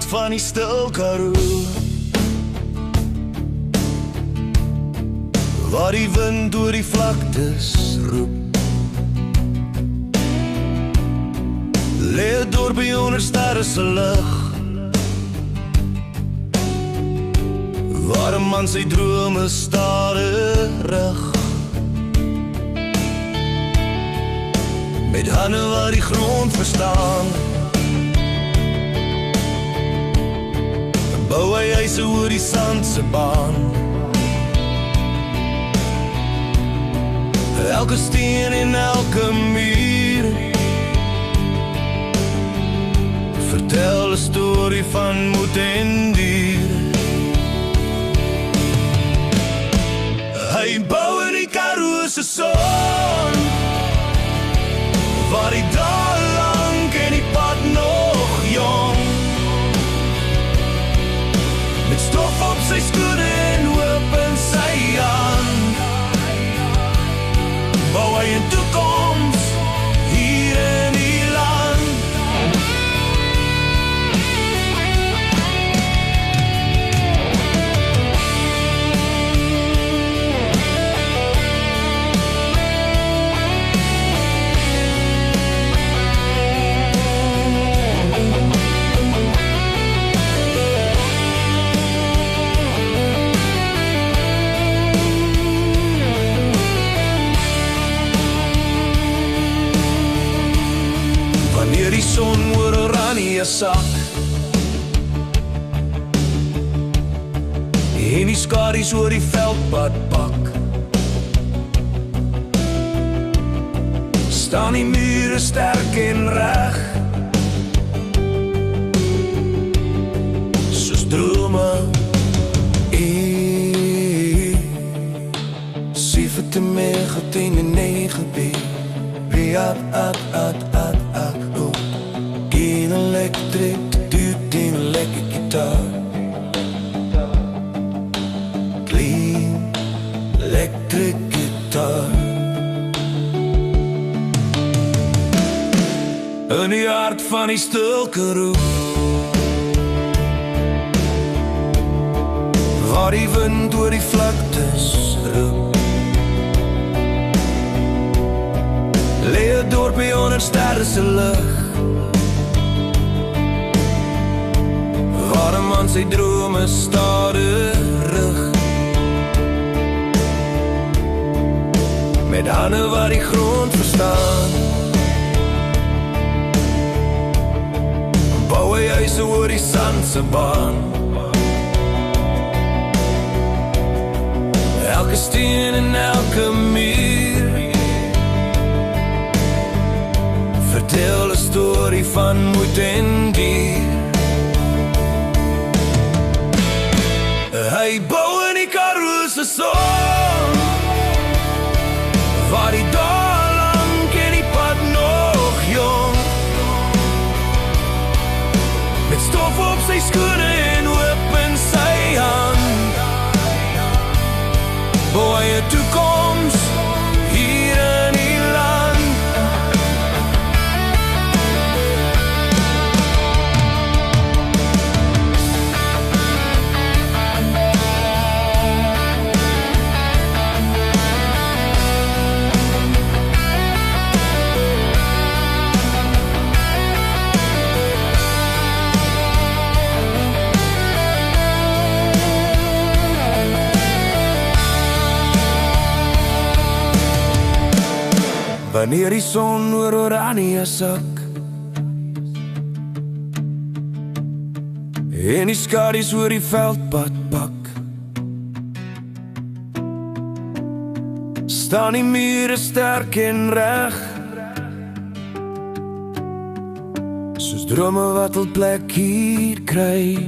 van die stil Karoo, waar die wind oor die vlaktes roep. Lê 'n dorpie onder sterre se lig, waar 'n man sy drome stadig, met hande waar die grond verstaan. Bou hy huise oor die sand se baan. Elke steen en elke muur vertel 'n storie van moed en duur. Hy bou in die Karoo se son, waar die dae lank en die pad nog jong, met stof op sy skoene en hoop in sy hand, bou hy 'n toekoms hier in die land. Wanneer die son oor oranje sak en die skadu's oor die veldpad pak, staan die mure sterk en reg, soos drome. Siefte me getene 9b, geen elektrik, duurt in een lekker gitaar. Clean electric guitar. In die hart van die stil Karoo, waar die wind oor die vlaktes roep. Lê 'n dorpie onder sterre se lig, waar 'n man sy drome stadig, met hande waar die grond verstaan. Bou hy huise oor die sand se baan. Elke steen en elke muur vertel 'n storie van moed en duur. Hy bou in die Karoo se son, waar die dae lank en die pad nog jong, met stof op sy skoene en hoop in sy hand, bou hy 'n toekoms hier in die land. Wanneer die son oor oranje sak en die skadu's oor die veldpad pak, staan die mure sterk en reg, soos drome wat hul plek hier kry.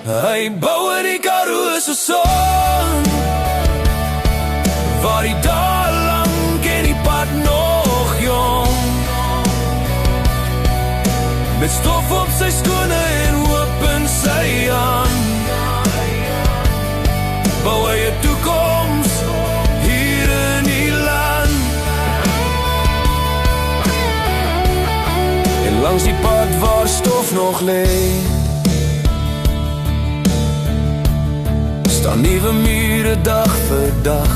Hy bou in die Karoo se son, waar die dae lank en die pad nog jong, met stof op sy skoene en hoop in sy hand, bou hy 'n toekoms hier in die land. En nog lê. Staan nuwe mure dag vir dag,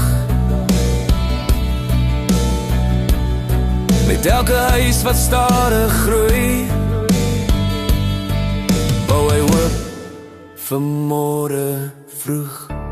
met elke huis wat stadig groei, bou hy hoop vir môre vroeg.